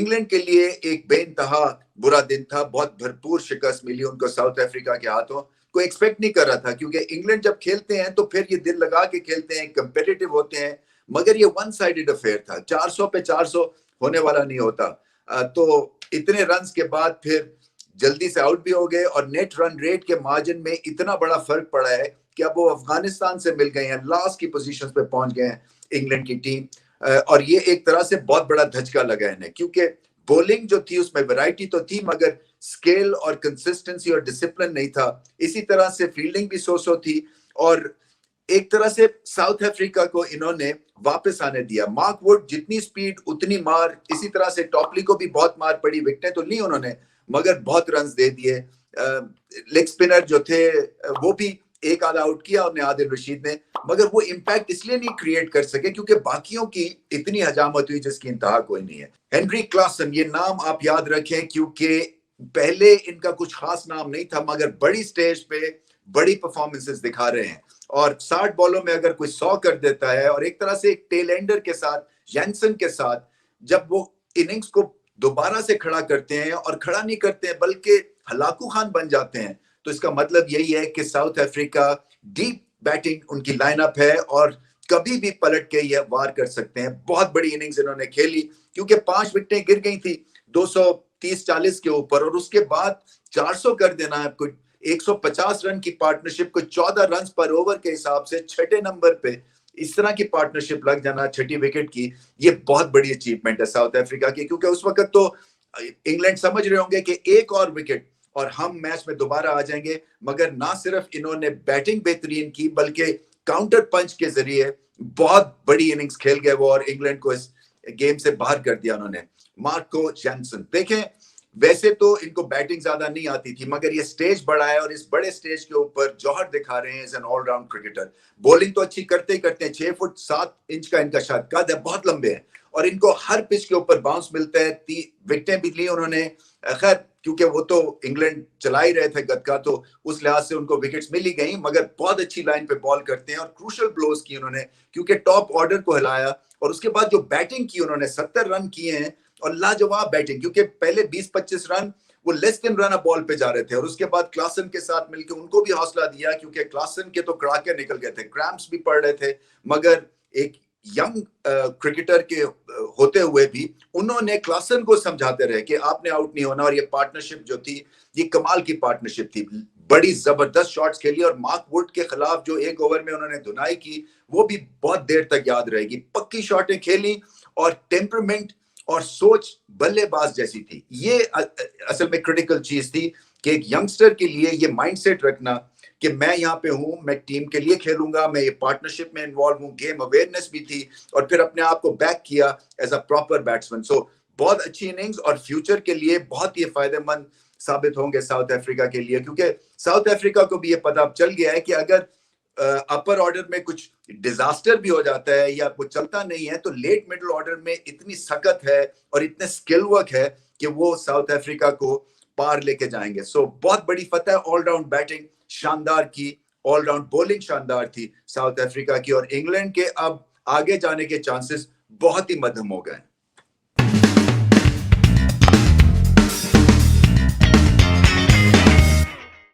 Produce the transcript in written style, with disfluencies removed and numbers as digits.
England के लिए एक बेइंतहा बुरा दिन था, बहुत भरपूर शिकस्त मिली उनको साउथ अफ्रीका के हाथों। कोई एक्सपेक्ट नहीं कर रहा था, क्योंकि इंग्लैंड जब खेलते हैं तो फिर ये दिल लगा के खेलते हैं, कंपेटिटिव होते हैं, मगर ये वन साइडेड अफेयर था, 400 पे 400 होने वाला नहीं होता। तो इतने रन्स के बाद फिर जल्दी से आउट भी हो गए और नेट रन रेट के मार्जिन में इतना बड़ा फर्क पड़ा है कि अब वो अफगानिस्तान से मिल गए हैं, लास्ट की पोजीशन पे पहुंच गए हैं इंग्लैंड की टीम। और ये एक तरह से बहुत बड़ा धचका लगा है इन्हें, क्योंकि बॉलिंग जो थी उसमें वैरायटी तो थी, मगर स्केल और कंसिस्टेंसी और डिसिप्लिन नहीं था। इसी तरह से फील्डिंग भी सो थी, और एक तरह से साउथ अफ्रीका को इन्होंने वापस आने दिया। मार्क वुड जितनी स्पीड उतनी मार, इसी तरह से टॉपली को भी बहुत मार पड़ी, विकेटें तो ली उन्होंने मगर बहुत रन दे दिए। लेग स्पिनर जो थे वो भी एक आधा आउट किया उन्हें, आदिल रशीद ने, मगर वो इम्पैक्ट इसलिए नहीं क्रिएट कर सके क्योंकि बाकियों की इतनी हजामत हुई जिसकी इंतहा कोई नहीं है। हेनरी क्लासन, ये नाम आप याद रखें, क्योंकि पहले इनका कुछ खास नाम नहीं था, मगर बड़ी स्टेज पे बड़ी परफॉर्मेंसेस दिखा रहे हैं, और 60 बॉलों में अगर कोई 100 कर देता है, और एक तरह से एक टेल एंडर के साथ, जैनसन के साथ, जब वो इनिंग्स को दोबारा से खड़ा करते हैं, और खड़ा नहीं करते हैं बल्कि हलाकू खान बन जाते हैं, तो इसका मतलब यही है कि साउथ अफ्रीका डीप बैटिंग उनकी लाइनअप है और कभी भी पलट के ये वार कर सकते हैं। बहुत बड़ी इनिंग्स इन्होंने खेली, क्योंकि 5 विकेटें गिर गई थी 230-40 के ऊपर, और उसके बाद 400 कर देना है, कोई 150 रन की पार्टनरशिप को 14 रन पर ओवर के हिसाब से छठे नंबर पे इस तरह की पार्टनरशिप लग जाना छठी विकेट की, ये बहुत बड़ी अचीवमेंट है साउथ अफ्रीका की। क्योंकि उस वक्त तो इंग्लैंड समझ रहे होंगे कि एक और विकेट और हम मैच में दोबारा आ जाएंगे, मगर ना सिर्फ इन्होंने बैटिंग बेहतरीन की बल्कि काउंटर पंच के जरिए बहुत बड़ी इनिंग्स खेल गए वो, और इंग्लैंड को इस गेम से बाहर कर दिया उन्होंने। मार्को जैनसन, देखें वैसे तो इनको बैटिंग ज्यादा नहीं आती थी, मगर ये स्टेज बड़ा है और इस बड़े स्टेज के ऊपर जौहर दिखा रहे हैं as an all-rounder cricketer. Bowling तो अच्छी करते ही करते हैं, 6 फुट 7 इंच का इनका शायद कद है, बहुत लंबे हैं, और इनको हर पिच के ऊपर बाउंस मिलता है। 3 विकेटें भी ली उन्होंने, खैर क्योंकि वो तो इंग्लैंड चला ही रहे थे गद का, तो उस लिहाज से उनको विकेट्स मिल ही गई, मगर बहुत अच्छी लाइन पे बॉल करते हैं और क्रूशल ब्लोज की उन्होंने, क्योंकि टॉप ऑर्डर को हिलाया। और उसके बाद जो बैटिंग की उन्होंने, 70 रन किए हैं और लाजवाब बैटिंग, क्योंकि पहले 20-25 रन वो लेस देन रन बॉल पे जा रहे थे, और उसके बाद क्लासन के साथ मिलकर उनको भी हौसला दिया, क्योंकि क्लासन के तो कड़ाके निकल गए थे, क्रैम्प्स भी पड़ रहे थे, मगर एक यंग क्रिकेटर के होते हुए भी उन्होंने क्लासन को समझाते रहे कि आपने आउट नहीं होना। और ये पार्टनरशिप जो थी, ये कमाल की पार्टनरशिप थी, बड़ी जबरदस्त शॉट्स खेली, और मार्क वुड के खिलाफ जो एक ओवर में उन्होंने धुनाई की वो भी बहुत देर तक याद रहेगी। पक्की शॉटें खेली और टेम्परमेंट और सोच बल्लेबाज जैसी थी। ये असल में क्रिटिकल चीज थी कि एक यंगस्टर के लिए ये माइंडसेट रखना कि मैं यहाँ पे हूँ, मैं टीम के लिए खेलूंगा, मैं ये पार्टनरशिप में इन्वॉल्व हूँ, गेम अवेयरनेस भी थी, और फिर अपने आप को बैक किया एज अ प्रॉपर बैट्समैन। सो बहुत अच्छी इनिंग्स, और फ्यूचर के लिए बहुत ही फायदेमंद साबित होंगे साउथ अफ्रीका के लिए, क्योंकि साउथ अफ्रीका को भी ये पता चल गया है कि अगर अपर ऑर्डर में कुछ डिजास्टर भी हो जाता है या कुछ चलता नहीं है, तो लेट मिडिल ऑर्डर में इतनी सख्त है और इतने स्किल वर्क है कि वो साउथ अफ्रीका को पार लेके जाएंगे। सो बहुत बड़ी फतह, ऑलराउंड बैटिंग शानदार की, ऑलराउंड बॉलिंग शानदार थी साउथ अफ्रीका की, और इंग्लैंड के अब आगे जाने के चांसेस बहुत ही मध्यम हो गए।